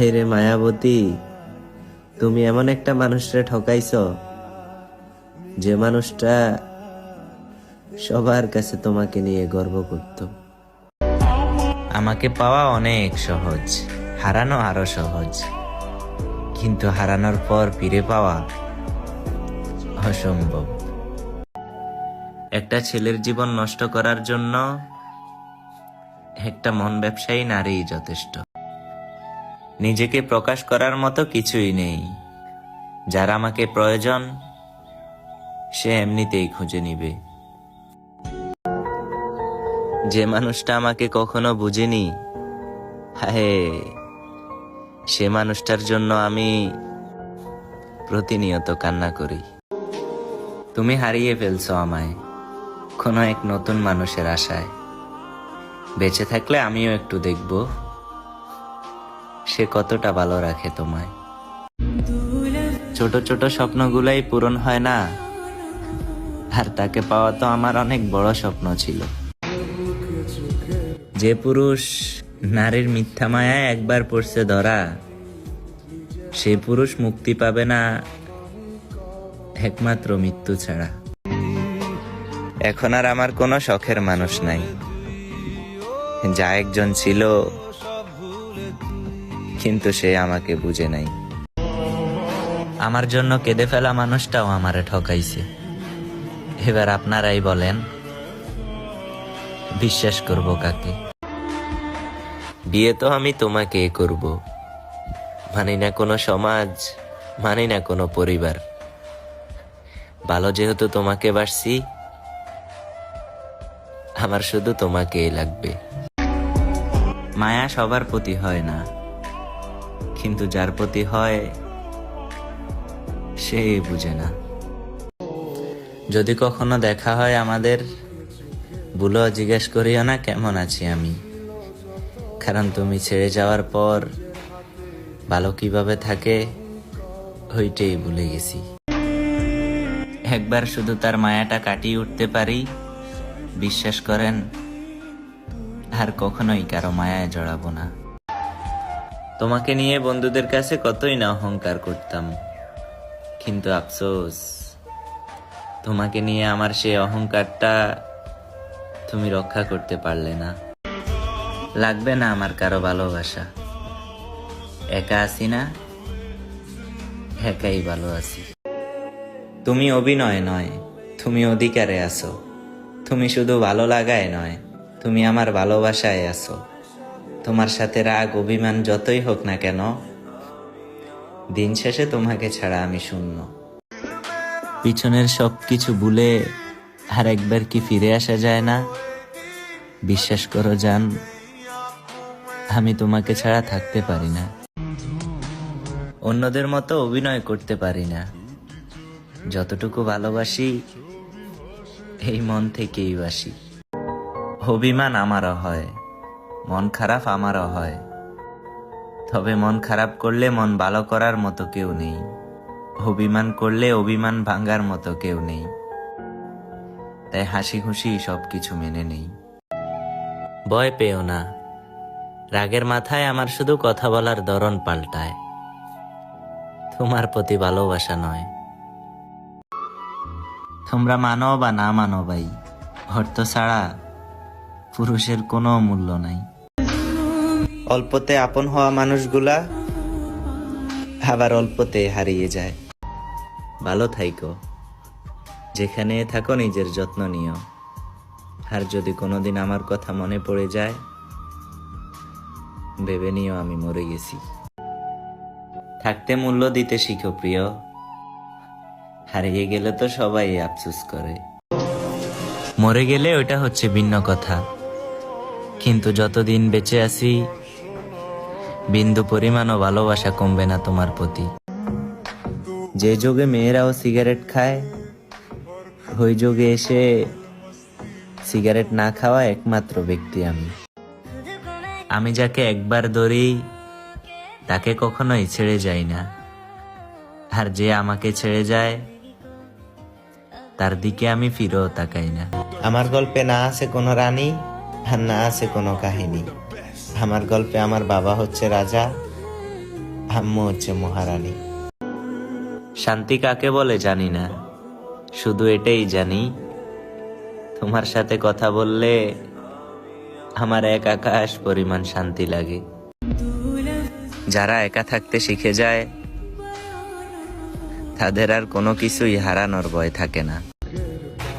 হায়রে মায়াবতী, তুমি এমন একটা মানুষরে ঠকাইছ যে মানুষটা সবার কাছে তোমাকে নিয়ে গর্ব করত। আমাকে পাওয়া অনেক সহজ, হারানো আরো সহজ, কিন্তু হারানোর পর ফিরে পাওয়া অসম্ভব। একটা ছেলের জীবন নষ্ট করার জন্য একটা মন ব্যবসায়ী নারী যথেষ্ট। নিজেকে প্রকাশ করার মতো কিছুই নেই। যার আমাকে প্রয়োজন সে এমনিতেই খুঁজে নিবে। যে মানুষটা আমাকে কখনো বুঝেনি, হায়, সে মানুষটার জন্য আমি প্রতিনিয়ত কান্না করি। তুমি হারিয়ে ফেলছো আমায় কোনো এক নতুন মানুষের আশায়। বেঁচে থাকলে আমিও একটু দেখব সে কতটা ভালো রাখে তোমায়। ছোট ছোট স্বপ্নগুলাই পূরণ হয় না, আর তাকে পাওয়া তো আমার অনেক বড় স্বপ্ন ছিল। যে পুরুষ নারীর মিথ্যা মায়ায় একবার পড়ছে ধরা, সে পুরুষ মুক্তি পাবে না একমাত্র মৃত্যু ছাড়া। এখন আর আমার কোনো শখের মানুষ নাই। যা একজন ছিল, কিন্তু সে আমাকে বুঝে নাই। আমার জন্য কেঁদে ফেলা মানুষটাও আমারে ঠকাইছে। এবার আপনারাই বলেন, বিশ্বাস করব কাকে? বিয়ে তো আমি তোমাকে করব, মানি না কোনো সমাজ, মানি না কোনো পরিবার। ভালো যেহেতু তোমাকে বাসছি, আমার শুধু তোমাকেই লাগবে। মায়া সবার প্রতি হয় না, কিন্তু যার প্রতি হয় সে বুঝে না। যদি কখনো দেখা হয় আমাদের, ভুলেও জিজ্ঞেস করিও না কেমন আছি আমি, কারণ তুমি ছেড়ে যাওয়ার পর ভালো কিভাবে থাকে ওইটাই ভুলে গেছি। একবার শুধু তার মায়াটা কাটিয়ে উঠতে পারি, বিশ্বাস করেন আর কখনোই কারো মায়ায় জড়াবো না। তোমাকে নিয়ে বন্ধুদের কাছে কতই না অহংকার করতাম, কিন্তু আফসোস, তোমাকে নিয়ে আমার সেই অহংকারটা তুমি রক্ষা করতে পারলে না। লাগবে না আমার কারো ভালোবাসা, একা আছি না, একাই ভালো আছি। তুমি অভিনয় নয়, তুমি অধিকারে আছো। তুমি শুধু ভালো লাগায় নয়, তুমি আমার ভালোবাসায় আছো। তোমার সাথে রাগ অভিমান যতই হোক না কেন, দিন শেষে তোমাকে ছাড়া আমি শূন্য। পিছনের সব কিছু ভুলে আর একবার কি ফিরে আসা যায় না? বিশ্বাস করো জান, আমি তোমাকে ছাড়া থাকতে পারি না। অন্যদের মতো অভিনয় করতে পারি না। যতটুকু ভালোবাসি এই মন থেকেই বাসি। অভিমান আমারও হয়, মন খারাপ আমারও হয়, তবে মন খারাপ করলে মন ভালো করার মতো কেউ নেই। অভিমান করলে অভিমান ভাঙার মতো কেউ নেই। তাই হাসি খুশি সবকিছু মেনে নেই। ভয় পেও না, রাগের মাথায় আমার শুধু কথা বলার ধরন পাল্টায়। তোমার প্রতি ভালোবাসা নয়। তোমরা মানো বা না মানো ভাই, অর্থ ছাড়া পুরুষের কোনো মূল্য নাই। অল্পতে আপন হওয়া মানুষগুলা আবার অল্পতে হারিয়ে যায়। ভালো থাইকো, যেখানে থাকো নিজের যত্ন নিও। আর যদি কোনোদিন আমার কথা মনে পড়ে যায়, ভেবে নিও আমি মরে গেছি। থাকতে মূল্য দিতে শিখো প্রিয়, হারিয়ে গেলে তো সবাই আফসোস করে। মরে গেলে ওইটা হচ্ছে ভিন্ন কথা, কিন্তু যতদিন বেঁচে আছি বিন্দু পরিমাণও ভালোবাসা কমবে না তোমার প্রতি। যে যুগে মেয়েরাও সিগারেট খায়, ওই যুগে এসে সিগারেট না খাওয়া একমাত্র ব্যক্তি আমি। আমি যাকে একবার ধরি তাকে কখনোই ছেড়ে যাই না, আর যে আমাকে ছেড়ে যায় তার দিকে আমি ফিরেও তাকাই না। আমার গল্পে না আছে কোনো রানী, আর না আছে কোনো কাহিনী। আমার গল্পে আমার বাবা হচ্ছে রাজা, আম্মু হচ্ছে মহারানী। শান্তি কাকে বলে জানি না, শুধু এটাই জানি তোমার সাথে কথা বললে আমার এক আকাশ পরিমাণ শান্তি লাগে। যারা একা থাকতে শিখে যায় তাদের আর কোনো কিছুই হারানোর ভয় থাকে না।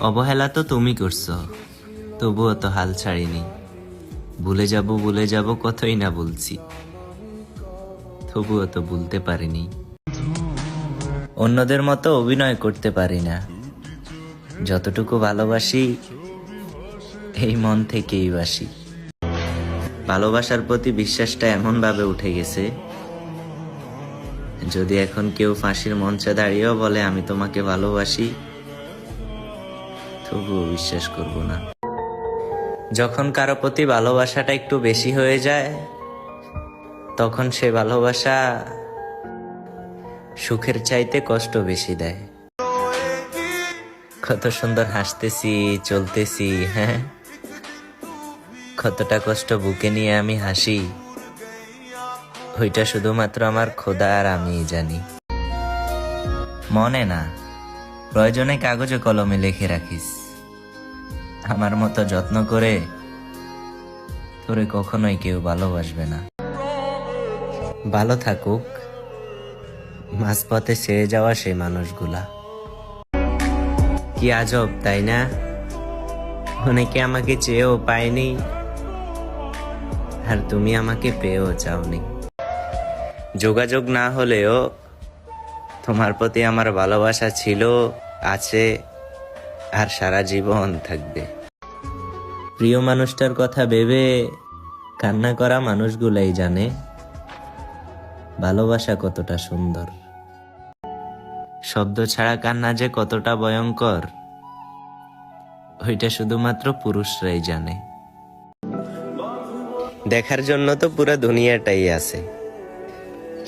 অবহেলা তো তুমি করছো, তবুও তো হাল ছাড়িনি। ভুলে যাব কতই না বলছি, তবুও তো ভুলতে পারিনি। অন্যদের মতো অভিনয় করতে পারি না, যতটুকু ভালোবাসি এই মন থেকেই বাসি। ভালোবাসার প্রতি বিশ্বাসটা এমন ভাবে উঠে গেছে, যদি এখন কেউ ফাঁসির মঞ্চে দাঁড়িয়েও বলে আমি তোমাকে ভালোবাসি, তবুও বিশ্বাস করব না। যখন কারো প্রতি ভালোবাসাটা একটু বেশি হয়ে যায়, তখন সে ভালোবাসা সুখের চাইতে কষ্ট বেশি দেয়। কত সুন্দর হাসতেছি, চলতেছি, হ্যাঁ, কতটা কষ্ট বুকে নিয়ে আমি হাসি, ওইটা শুধুমাত্র আমার খোদা আর আমি জানি। মনে না, প্রয়োজনে কাগজে কলমে লিখে রাখিস, আমার মতো যত্ন করে তোরে কখনোই কেউ ভালোবাসবে না। ভালো থাকুক মাঝপথে ছেড়ে যাওয়া সেই মানুষগুলা। কি আজব তাই না, অনেকে আমাকে চেয়েও পায়নি, আর তুমি আমাকে পেয়েও চাওনি। যোগাযোগ না হলেও তোমার প্রতি আমার ভালোবাসা ছিল, আছে, আর সারা জীবন থাকবে। প্রিয় মানুষটার কথা ভেবে কান্না করা মানুষগুলাই জানে ভালোবাসা কতটা সুন্দর। শব্দ ছাড়া কান্না যে কতটা ভয়ঙ্কর, ওইটা শুধুমাত্র পুরুষরাই জানে। দেখার জন্য তো পুরো দুনিয়াটাই আছে,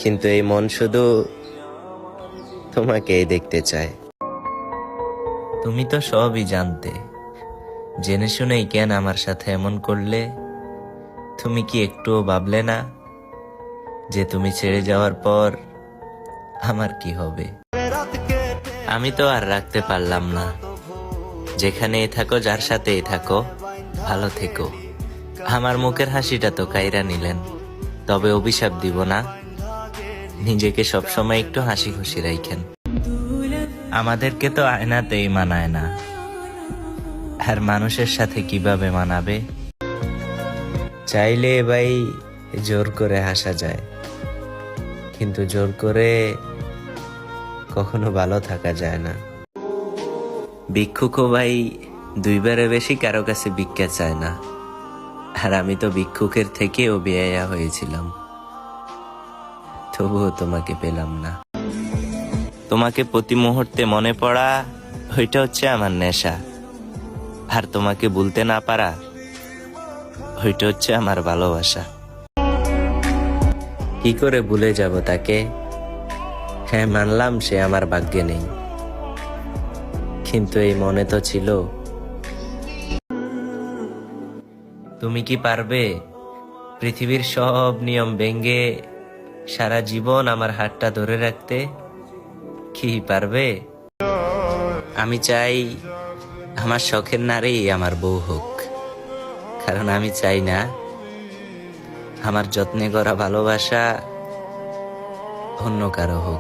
কিন্তু এই মন শুধু তোমাকেই দেখতে চায়। তুমি তো সবই জানতে, জেনে শুনেই কেন আমার সাথে এমন করলে? তুমি কি একটুও ভাবলে না যে তুমি ছেড়ে যাওয়ার পর আমার কি হবে? আমি তো আর রাখতে পারলাম না। যেখানেই থাকো, যার সাথেই থাকো, ভালো থেকো। আমার মুখের হাসিটা তো কাইরা নিলেন, তবে অভিশাপ দিব না, নিজেকে সবসময় একটু হাসি খুশি রাখেন। আমাদেরকে তো আয়নাতেই মানায় না, আর মানুষের সাথে কিভাবে মানাবে? চাইলে ভাই জোর করে হাসা যায়, কিন্তু জোর করে কখনো ভালো থাকা যায় না। ভিক্ষুকও ভাই দুইবারে বেশি কারো কাছে ভিক্ষা চায় না, আর আমি তো ভিক্ষুকের থেকেও বেয়ায়া হয়েছিলাম, তবুও তোমাকে পেলাম না। তোমাকে প্রতি মুহূর্তে মনে পড়া, ওইটা হচ্ছে আমার নেশা, আর তোমাকে ভুলতে না পারা, ওইটা হচ্ছে আমার ভালোবাসা। কি করে ভুলে যাব তাকে? হ্যাঁ, মানলাম সে আমার ভাগ্যে নেই, কিন্তু এই মনে তো ছিল। তুমি কি পারবে পৃথিবীর সব নিয়ম ভেঙে সারা জীবন আমার হাতটা ধরে রাখতে? কি পারবে? আমি চাই আমার শখের নারী আমার বউ হোক, কারণ আমি চাই না আমার যত্নে করা ভালোবাসা অন্য কারো হোক।